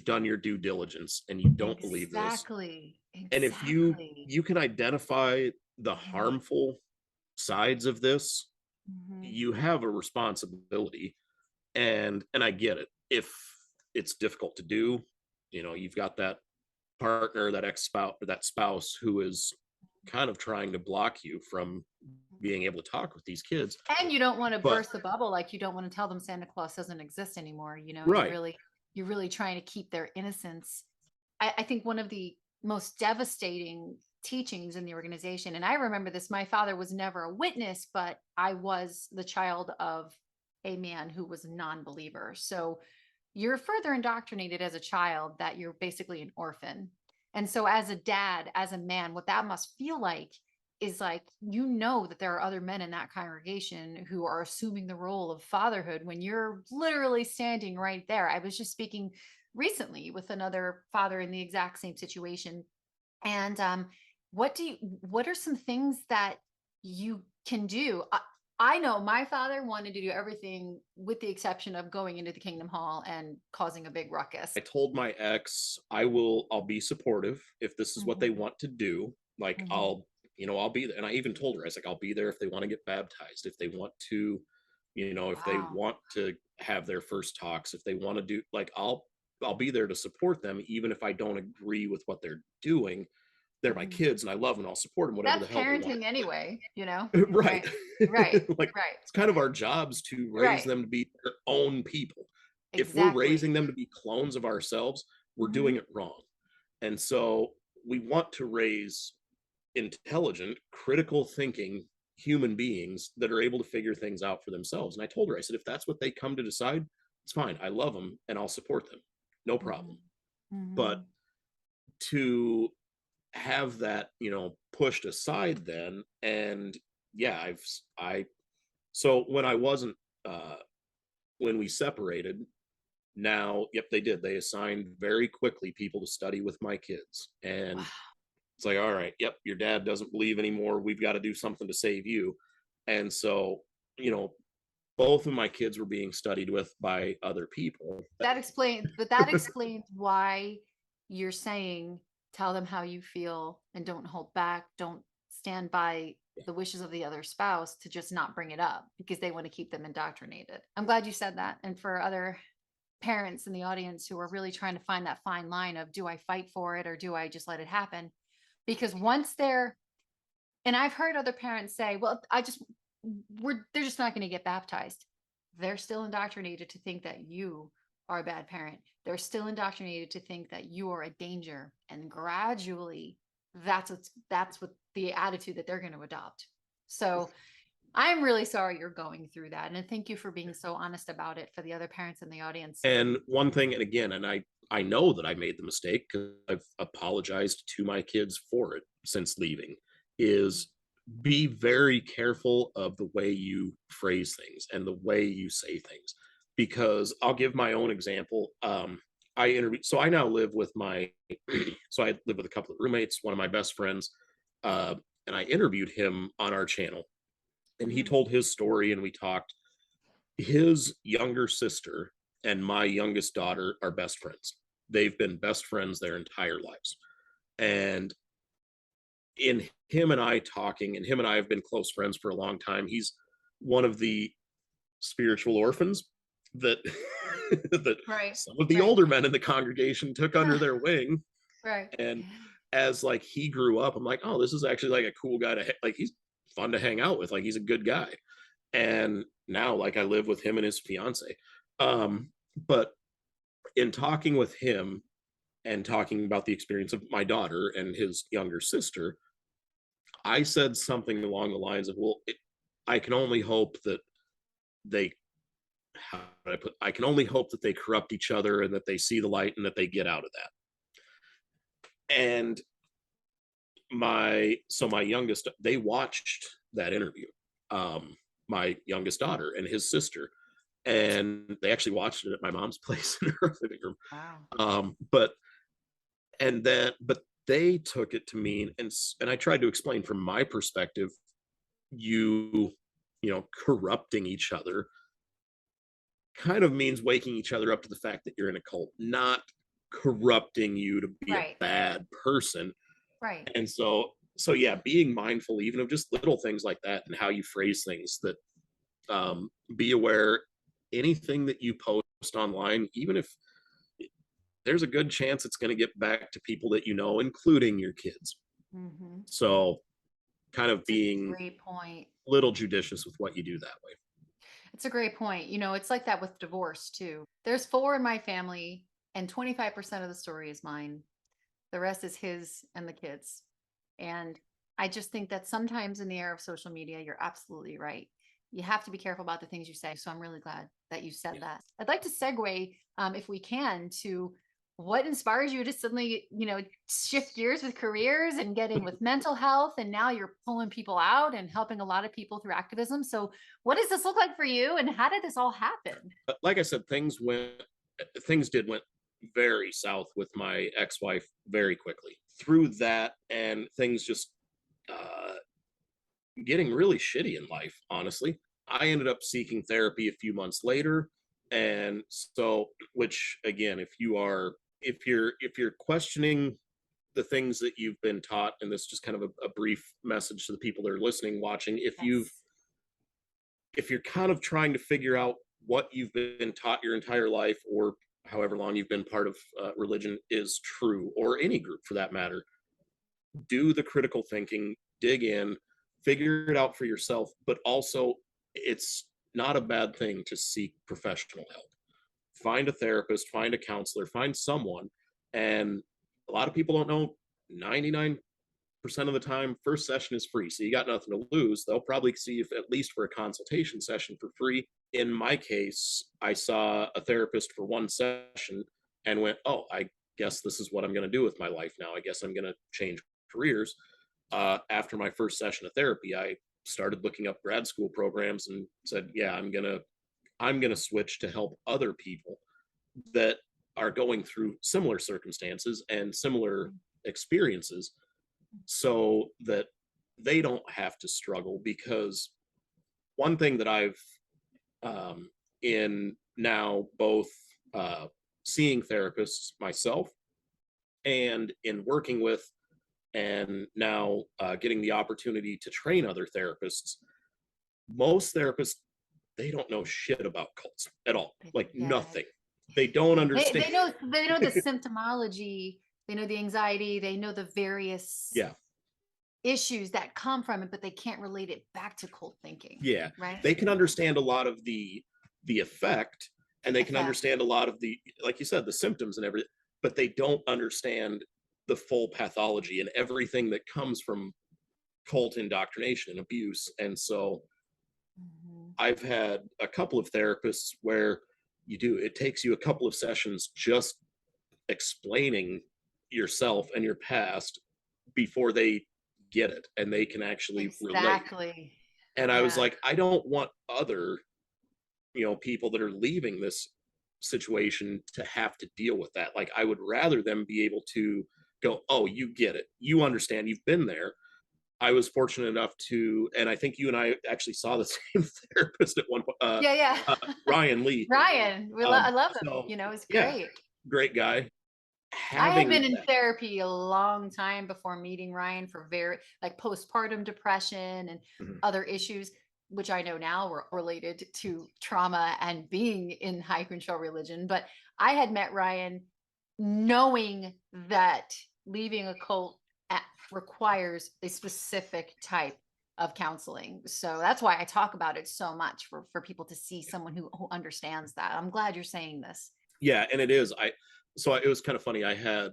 done your due diligence and you don't believe this. Exactly. And if Exactly. you can identify the harmful sides of this, Mhm. you have a responsibility. And I get it. If it's difficult to do, you've got that partner, that ex-spouse, or that spouse who is kind of trying to block you from being able to talk with these kids. And you don't want to But burst the bubble, like you don't want to tell them Santa Claus doesn't exist anymore. right. You're really trying to keep their innocence. I think one of the most devastating teachings in the organization, and I remember this, my father was never a witness, but I was the child of a man who was a non-believer. So you're further indoctrinated as a child that you're basically an orphan. And so as a dad, as a man, what that must feel like is like, that there are other men in that congregation who are assuming the role of fatherhood when you're literally standing right there. I was just speaking recently with another father in the exact same situation. And what are some things that you can do? I know my father wanted to do everything with the exception of going into the Kingdom Hall and causing a big ruckus. I told my ex, I'll be supportive if this is what they Mhm, want to do. Like, mhm. I'll be there. And I even told her, I was like, I'll be there if they want to get baptized, if they want to, if they Wow. want to have their first talks, if they want to do, like, I'll be there to support them, even if I don't agree with what they're doing. They're my Mhm. kids and I love them and I'll support them, whatever the That's hell they want parenting anyway, to do. Right. Right. Right. Like, Right. it's kind of our jobs to raise Right. them to be their own people. If we're Exactly. raising them to be clones of ourselves, we're doing Mhm. it wrong. And so we want to raise intelligent, critical thinking human beings that are able to figure things out for themselves. And I told her, I said, if that's what they come to decide, it's fine. I love them and I'll support them. No problem. Mhm. But Mhm. to have that, pushed aside then, and yeah, so when I wasn't, uh, when we separated, now, yep, they did. They assigned very quickly people to study with my kids. And Wow. it's like, all right, yep, your dad doesn't believe anymore. We've got to do something to save you. And so, you know, both of my kids were being studied with by other people. That explains why you're saying tell them how you feel and don't hold back. Don't stand by the wishes of the other spouse to just not bring it up because they want to keep them indoctrinated. I'm glad you said that. And for other parents in the audience who are really trying to find that fine line of do I fight for it or do I just let it happen? Because once they're and I've heard other parents say, well, they're just not going to get baptized. They're still indoctrinated to think that you are a bad parent. They're still indoctrinated to think that you are a danger. And gradually that's what the attitude that they're going to adopt. So I'm really sorry you're going through that. And thank you for being so honest about it for the other parents in the audience. And one thing, and again, and I know that I made the mistake because I've apologized to my kids for it since leaving, is be very careful of the way you phrase things and the way you say things. Because I'll give my own example. I interviewed, so I now live with so I live with a couple of roommates, one of my best friends, uh, and I interviewed him on our channel, and he Mhm. told his story, and we talked. His younger sister and my youngest daughter are best friends. They've been best friends their entire lives. And in him and I talking, and him and I have been close friends for a long time. He's one of the spiritual orphans that that Right. some of the Right. older men in the congregation took under their wing. Right. And as like he grew up, I'm like, oh, this is actually like a cool guy to like. He's fun to hang out with. Like he's a good guy. And now like I live with him and his fiance. But in talking with him and talking about the experience of my daughter and his younger sister, I said something along the lines of, well, I can only hope that they, I can only hope that they corrupt each other and that they see the light and that they get out of that. And my youngest, they watched that interview. Um, my youngest daughter and his sister, and they actually watched it at my mom's place in her living room. Wow. But they took it to mean, and I tried to explain from my perspective, corrupting each other kind of means waking each other up to the fact that you're in a cult, not corrupting you to be a Right. bad person. Right. And so yeah, being mindful even of just little things like that and how you phrase things, that be aware anything that you post online, even if there's a good chance it's going to get back to people that you know, including your kids. Mm-hmm. So kind of It's a being great point. little judicious with what you do that way. It's a great point. It's like that with divorce too. There's 4 in my family, and 25% of the story is mine. The rest is his and the kids. And I just think that sometimes in the era of social media, you're absolutely right. You have to be careful about the things you say. So I'm really glad that you said that. I'd like to segue, if we can, to what inspires you to suddenly, shift gears with careers and get in with mental health. And now you're pulling people out and helping a lot of people through activism. So what does this look like for you? And how did this all happen? Like I said, things went very south with my ex-wife very quickly. Through that, and things just getting really shitty in life, honestly, I ended up seeking therapy a few months later. And so, which again, if you're questioning the things that you've been taught, and this is just kind of a brief message to the people that are listening, watching, Yes. if you're kind of trying to figure out what you've been taught your entire life, or however long you've been part of religion, is true, or any group for that matter, do the critical thinking, dig in, figure it out for yourself. But also, it's not a bad thing to seek professional help. Find a therapist, find a counselor, find someone. And a lot of people don't know, 99% of the time, first session is free. So you got nothing to lose. They'll probably see you at least for a consultation session for free. In my case, I saw a therapist for one session and went, oh, I guess this is what I'm going to do with my life now. I guess I'm going to change careers. After my first session of therapy, I started looking up grad school programs and said, yeah, I'm gonna switch to help other people that are going through similar circumstances and similar experiences, so that they don't have to struggle. Because one thing that I've in now both seeing therapists myself and in working with, and now getting the opportunity to train other therapists, most therapists, they don't know shit about cults at all, like nothing. They don't understand. They know the symptomology, they know the anxiety, they know the various issues that come from it, but they can't relate it back to cult thinking. Yeah, right. They can understand a lot of the effect, and they can understand a lot of the, like you said, the symptoms and everything, but they don't understand the full pathology and everything that comes from cult indoctrination and abuse. And so I've had a couple of therapists where it takes you a couple of sessions just explaining yourself and your past before they get it and they can actually relate. And I was like, I don't want other people that are leaving this situation to have to deal with that. Like, I would rather them be able to go, oh, you get it, you understand, you've been there. I was fortunate enough to, and I think you and I actually saw the same therapist at one point. Ryan Lee. Ryan, I love him. So, it's great. Great guy. I had been in therapy a long time before meeting Ryan for postpartum depression and other issues, which I know now were related to trauma and being in high control religion. But I had met Ryan knowing that leaving a cult requires a specific type of counseling. So that's why I talk about it so much, for people to see someone who understands that. I'm glad you're saying this. Yeah, and it is. It was kind of funny. I had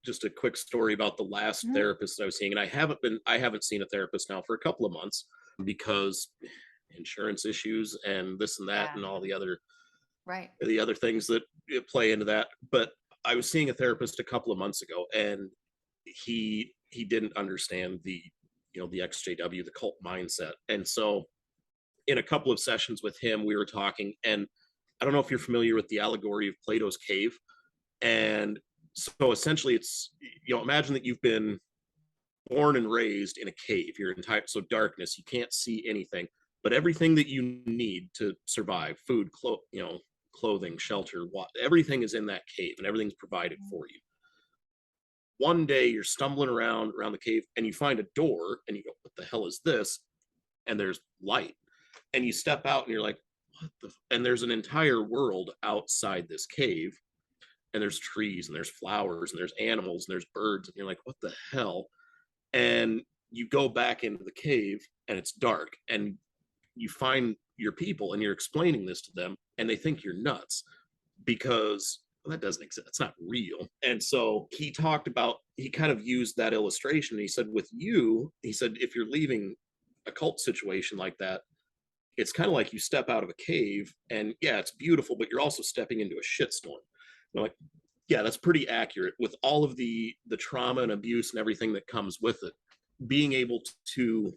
just a quick story about the last therapist that I was seeing, and I haven't seen a therapist now for a couple of months because insurance issues and this and that and all the other things that play into that. But I was seeing a therapist a couple of months ago, and he didn't understand the XJW, the cult mindset. And so in a couple of sessions with him, we were talking, and I don't know if you're familiar with the allegory of Plato's cave. And so essentially it's, imagine that you've been born and raised in a cave your entire, so darkness, you can't see anything, but everything that you need to survive, food, clothing, shelter, everything is in that cave and everything's provided for you. One day you're stumbling around the cave and you find a door and you go, what the hell is this? And there's light. And you step out and you're like, what the? And there's an entire world outside this cave. And there's trees and there's flowers and there's animals and there's birds. And you're like, what the hell? And you go back into the cave and it's dark. And you find your people and you're explaining this to them. And they think you're nuts because that doesn't exist. It's not real. And so he kind of used that illustration. He said, with you, he said, if you're leaving a cult situation like that, it's kind of like you step out of a cave and yeah, it's beautiful, but you're also stepping into a shitstorm. And I'm like, yeah, that's pretty accurate with all of the trauma and abuse and everything that comes with it. Being able to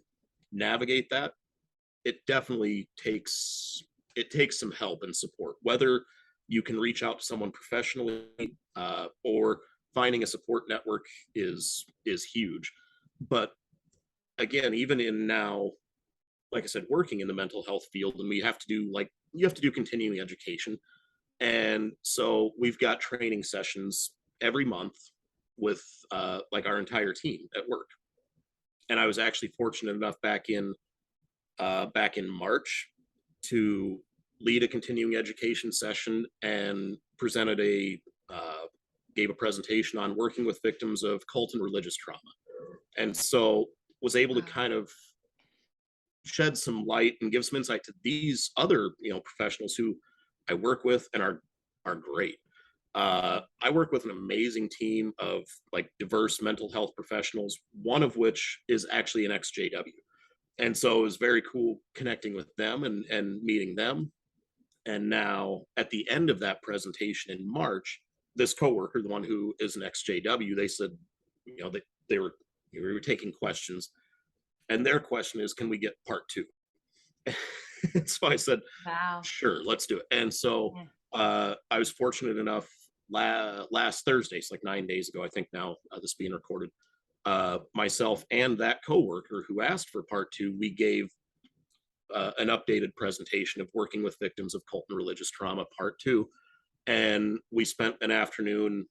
navigate that, it definitely takes some help and support, whether you can reach out to someone professionally or finding a support network is huge. But again, even in now, like I said, working in the mental health field, and you have to do continuing education. And so we've got training sessions every month with our entire team at work. And I was actually fortunate enough back in March to lead a continuing education session and gave a presentation on working with victims of cult and religious trauma. And so was able to kind of shed some light and give some insight to these other, professionals who I work with and are great. I work with an amazing team of diverse mental health professionals, one of which is actually an ex-JW. And so it was very cool connecting with them and meeting them. And now at the end of that presentation in March, this coworker, the one who is an ex-JW, they said, we were taking questions, and their question is, can we get part 2? So I said, wow, sure, let's do it. And so I was fortunate enough last Thursday, so 9 days ago, I think now, this being recorded, myself and that coworker who asked for part 2, we gave an updated presentation of working with victims of cult and religious trauma, part 2. And we spent an afternoon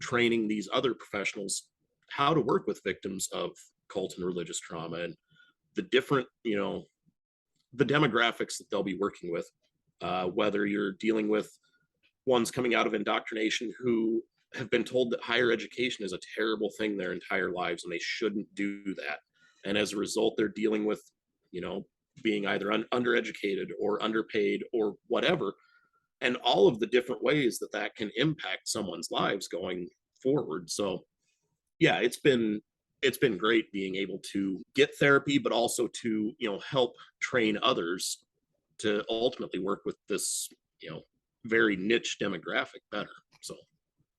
training these other professionals how to work with victims of cult and religious trauma and the different, the demographics that they'll be working with, whether you're dealing with ones coming out of indoctrination who have been told that higher education is a terrible thing their entire lives and they shouldn't do that. And as a result, they're dealing with, being either undereducated or underpaid or whatever, and all of the different ways that can impact someone's lives going forward. So yeah, it's been great being able to get therapy, but also to, help train others to ultimately work with this, very niche demographic better. So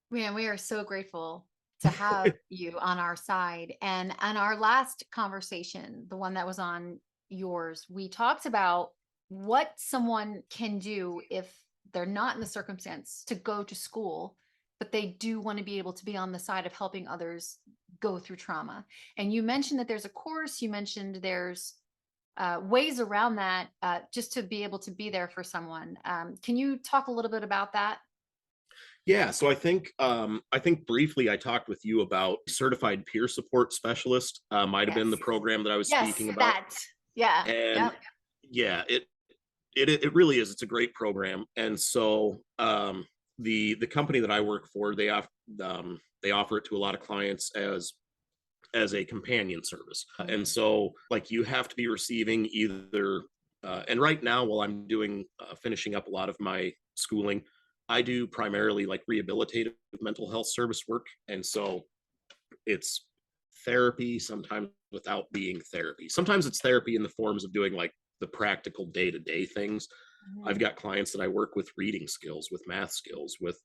man, we are so grateful to have you on our side. And on our last conversation, the one that was on yours, we talked about what someone can do if they're not in the circumstance to go to school, but they do want to be able to be on the side of helping others go through trauma. And you mentioned that there's a course, you mentioned there's ways around that, just to be able to be there for someone. Can you talk a little bit about that? Yeah, so I think briefly I talked with you about certified peer support specialist. Might have been the program that I was speaking about. That. Yeah. And yeah, it really is. It's a great program. And so the company that I work for, they offer it to a lot of clients as a companion service. And so you have to be receiving either and right now, while I'm doing finishing up a lot of my schooling, I do primarily rehabilitative mental health service work. And so it's therapy sometimes without being therapy. Sometimes it's therapy in the forms of doing the practical day-to-day things. Mm-hmm. I've got clients that I work with reading skills, with math skills, with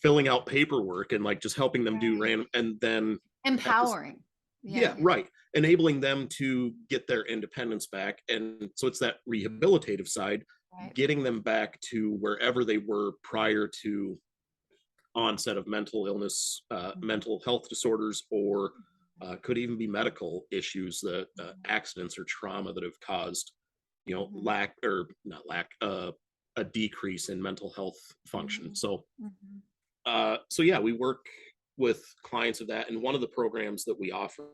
filling out paperwork and just helping them do random, and then empowering. Yeah, right. enabling them to get their independence back. And so it's that rehabilitative side, Right. getting them back to wherever they were prior to onset of mental illness, mental health disorders, or could even be medical issues, that accidents or trauma that have caused, lack or not lack, a decrease in mental health function. So, so yeah, we work with clients of that, and one of the programs that we offer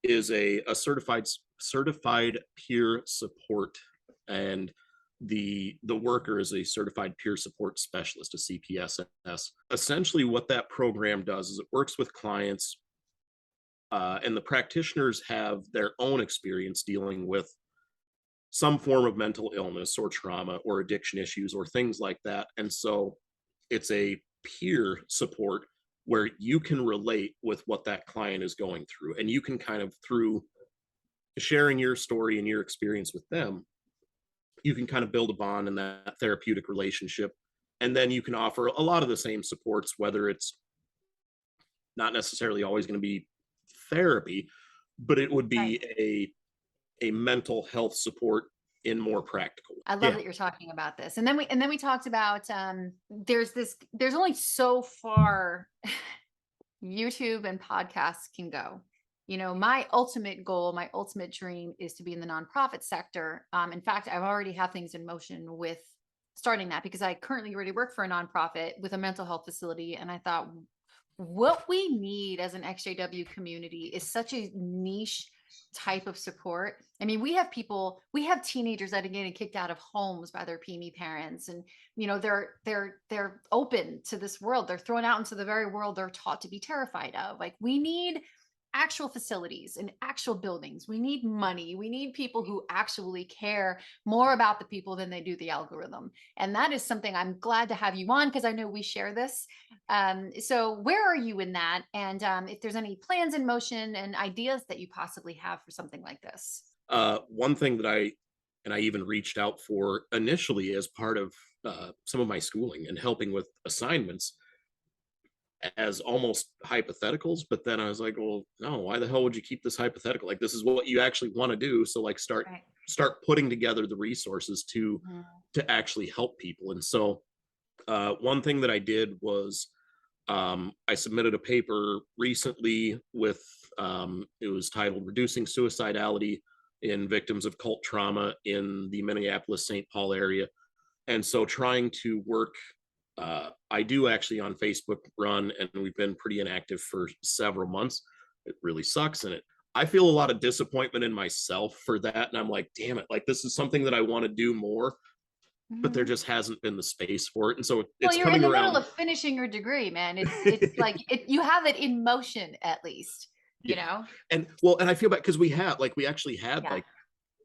is a certified peer support, and the worker is a certified peer support specialist, a CPSS. Essentially, what that program does is it works with clients, and the practitioners have their own experience dealing with some form of mental illness or trauma or addiction issues or things like that. And so it's a peer support where you can relate with what that client is going through. And you can kind of, through sharing your story and your experience with them, you can kind of build a bond in that therapeutic relationship. And then you can offer a lot of the same supports, whether it's not necessarily always going to be therapy, but it would be a mental health support in more practical. I love that you're talking about this. And then we talked about there's only so far YouTube and podcasts can go. My ultimate goal, my ultimate dream is to be in the nonprofit sector. In fact, I've already have things in motion with starting that, because I currently already work for a nonprofit with a mental health facility. And I thought, what we need as an XJW community is such a niche type of support. I mean, we have teenagers that are getting kicked out of homes by their PME parents, and they're open to this world. They're thrown out into the very world they're taught to be terrified of. Like, we need actual facilities and actual buildings. We need money. We need people who actually care more about the people than they do the algorithm. And that is something I'm glad to have you on, because I know we share this. So where are you in that? And if there's any plans in motion and ideas that you possibly have for something like this? One thing that I even reached out for initially as part of some of my schooling and helping with assignments as almost hypotheticals, but then I was like, well, no, why the hell would you keep this hypothetical? Like, this is what you actually want to do. So like start putting together the resources to actually help people. And so one thing that I did was I submitted a paper recently with it was titled Reducing Suicidality in Victims of Cult Trauma in the Minneapolis-St. Paul area. And so trying to work, I do actually on Facebook run, and we've been pretty inactive for several months. It really sucks. And I feel a lot of disappointment in myself for that. And I'm like, damn it, like, this is something that I want to do more, but there just hasn't been the space for it. And so it's you're coming in the around. middle of finishing your degree, man. It's like you have it in motion, at least, And I feel bad because we actually had like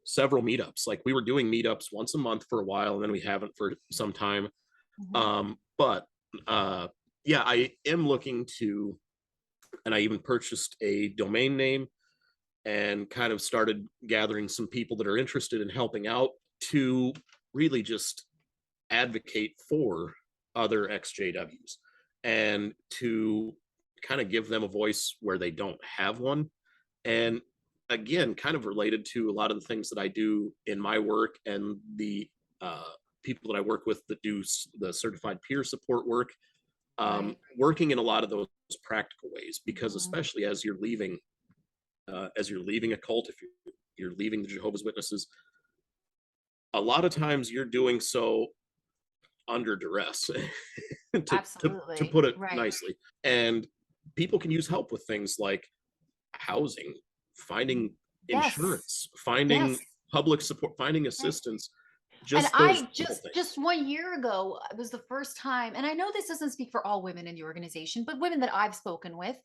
several meetups. Like, we were doing meetups once a month for a while, and then we haven't for some time. But yeah, I am looking to, and I even purchased a domain name and kind of started gathering some people that are interested in helping out to really just advocate for other XJWs and to kind of give them a voice where they don't have one. And again, kind of related to a lot of the things that I do in my work and the people that I work with that do the certified peer support work, working in a lot of those practical ways, because especially as you're leaving a cult, if you're leaving the Jehovah's Witnesses, a lot of times you're doing so under duress, to put it nicely. And people can use help with things like housing, finding insurance, finding public support, finding assistance. Just 1 year ago, it was the first time, and I know this doesn't speak for all women in the organization, but women that I've spoken with,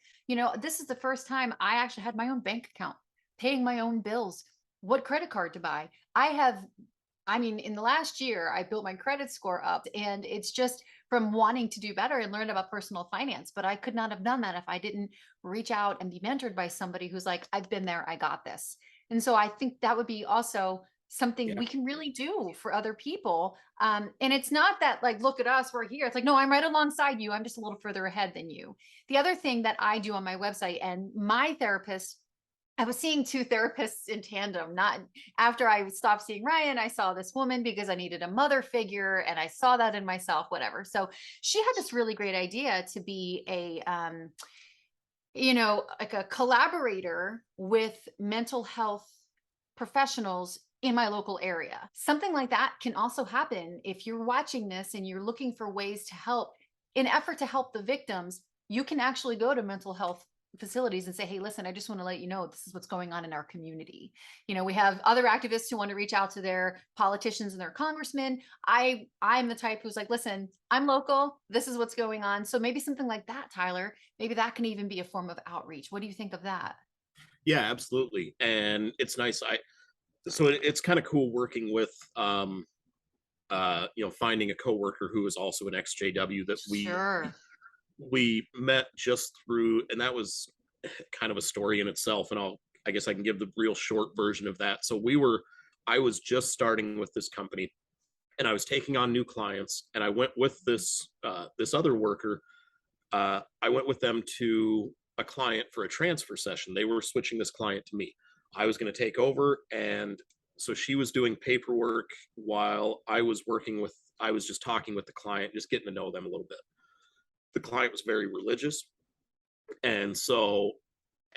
this is the first time I actually had my own bank account, paying my own bills, what credit card to buy. In the last year, I built my credit score up, and it's just from wanting to do better and learn about personal finance. But I could not have done that if I didn't reach out and be mentored by somebody who's like, I've been there, I got this. And so I think that would be also something we can really do for other people. And it's not that, like, look at us, we're here. It's like, no, I'm right alongside you. I'm just a little further ahead than you. The other thing that I do on my website, and my therapist I was seeing two therapists in tandem. Not after I stopped seeing Ryan, I saw this woman because I needed a mother figure and I saw that in myself, whatever. So she had this really great idea to be a, like a collaborator with mental health professionals in my local area. Something like that can also happen if you're watching this and you're looking for ways to help. In effort to help the victims, you can actually go to mental health facilities and say, hey, listen, I just want to let you know this is what's going on in our community. We have other activists who want to reach out to their politicians and their congressmen. I'm the type who's like, listen, I'm local, this is what's going on. So maybe something like that, Tyler, maybe that can even be a form of outreach. What do you think of that? Yeah, absolutely. And it's nice. So it's kind of cool working with finding a coworker who is also an ex-JW that Sure. we met just through, and that was kind of a story in itself. And I guess I can give the real short version of that. So I was just starting with this company and I was taking on new clients, and I went with this other worker. I went with them to a client for a transfer session. They were switching this client to me. I was going to take over, and so she was doing paperwork while I was just talking with the client, just getting to know them a little bit. The client was very religious, and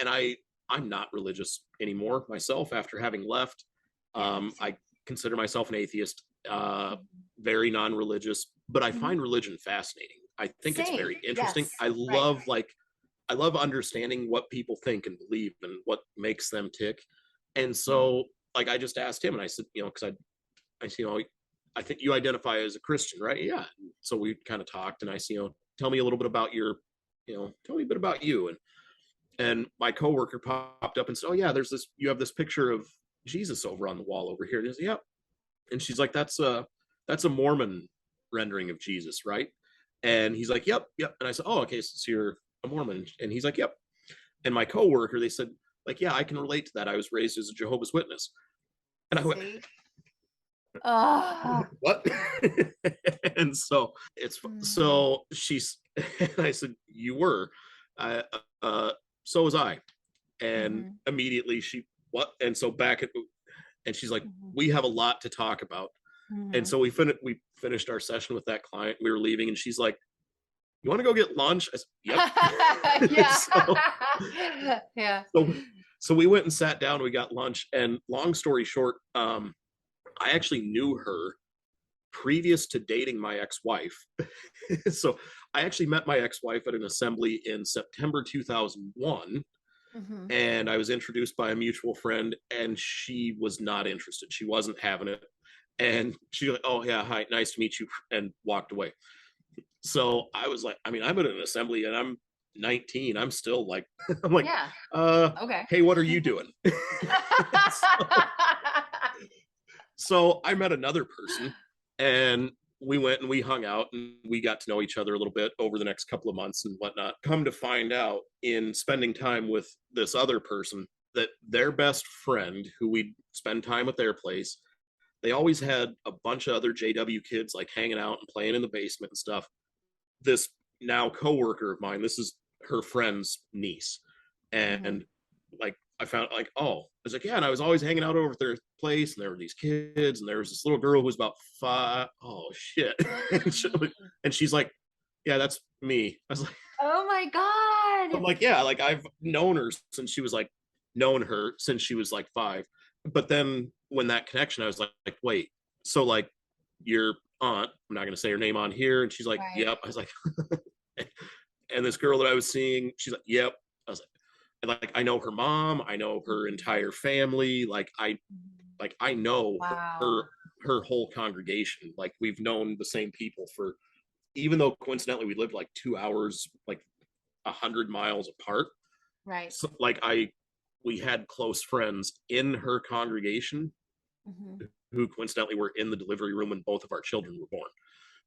I'm not religious anymore myself after having left. I consider myself an atheist, very non-religious, but I find religion fascinating. I think it's very interesting. Yes. I love understanding what people think and believe and what makes them tick. And so I just asked him, and I said, because I said, I think you identify as a Christian, right? Yeah. So we kind of talked, and I said, tell me a little bit about tell me a bit about you. And my coworker popped up and said, oh yeah, you have this picture of Jesus over on the wall over here. And I said, yep. And she's like, that's a Mormon rendering of Jesus, right? And he's like, yep. And I said, oh, okay, so you're a Mormon. And he's like, yep. And my coworker, they said, like, yeah, I can relate to that. I was raised as a Jehovah's Witness. And I went, what? And so and I said, you were, so was I. And immediately what? And so and she's like, we have a lot to talk about. And so we finished our session with that client. We were leaving, and she's like, you want to go get lunch? I said, yep. Yeah. Yeah. So we went and sat down, we got lunch, and long story short, I actually knew her previous to dating my ex-wife. So I actually met my ex-wife at an assembly in September 2001. And I was introduced by a mutual friend, and she was not interested. She wasn't having it. And she's like, oh yeah, hi, nice to meet you, and walked away. So I was like, I'm at an assembly and I'm 19. I'm still like, I'm like, yeah. Okay. Hey, what are you doing? So I met another person, and we went and we hung out, and we got to know each other a little bit over the next couple of months and whatnot. Come to find out, in spending time with this other person, that their best friend, who we'd spend time at their place, they always had a bunch of other JW kids like hanging out and playing in the basement and stuff. This now coworker of mine, this is her friend's niece. And like, I found like, oh, I was like, yeah, and I was always hanging out over at their place, and there were these kids, and there was this little girl who was about 5. Oh shit. And she's like, yeah, that's me. I was like, oh my God. I'm like, yeah, like I've known her since she was like 5. But then when that connection, I was like, wait, so like your aunt, I'm not gonna say her name on here, and she's like, right. Yep. I was like, and this girl that I was seeing, she's like, yep. I was like, I know her mom, I know her entire family, I know wow. her whole congregation. Like, we've known the same people for, even though coincidentally we lived like 2 hours, like 100 miles apart. Right. So we had close friends in her congregation who coincidentally were in the delivery room when both of our children were born.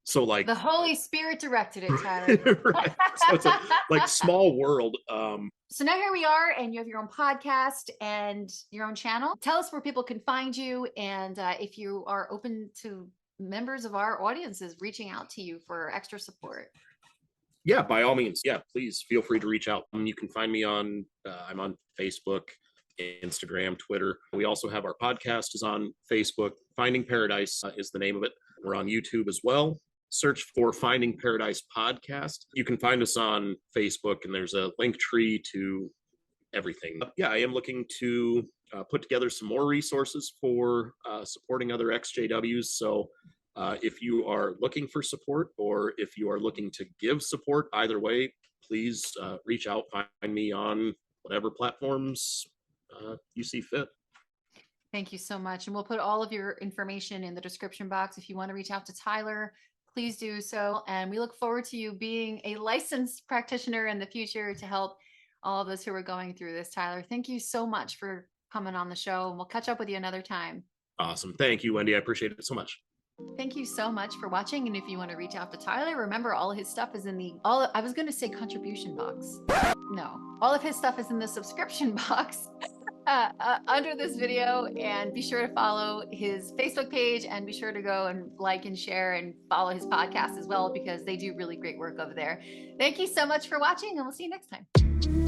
So like the Holy Spirit directed it, Tyler. Right. So it's a like small world. So now here we are, and you have your own podcast and your own channel. Tell us where people can find you, and if you are open to members of our audiences reaching out to you for extra support. Yeah, by all means. Yeah, please feel free to reach out. You can find me on, I'm on Facebook, Instagram, Twitter. We also have our podcast is on Facebook. Finding Paradise is the name of it. We're on YouTube as well. Search for Finding Paradise Podcast. You can find us on Facebook, and there's a link tree to everything. Yeah, I am looking to put together some more resources for supporting other XJWs. So if you are looking for support, or if you are looking to give support, either way, please reach out, find me on whatever platforms you see fit. Thank you so much. And we'll put all of your information in the description box. If you want to reach out to Tyler, please do so. And we look forward to you being a licensed practitioner in the future to help all of us who are going through this. Tyler, thank you so much for coming on the show, and we'll catch up with you another time. Awesome. Thank you, Wendy. I appreciate it so much. Thank you so much for watching. And if you want to reach out to Tyler, remember all of his stuff is in the, I was going to say contribution box. No, all of his stuff is in the subscription box under this video. And be sure to follow his Facebook page, and be sure to go and like and share and follow his podcast as well, because they do really great work over there. Thank you so much for watching, and we'll see you next time.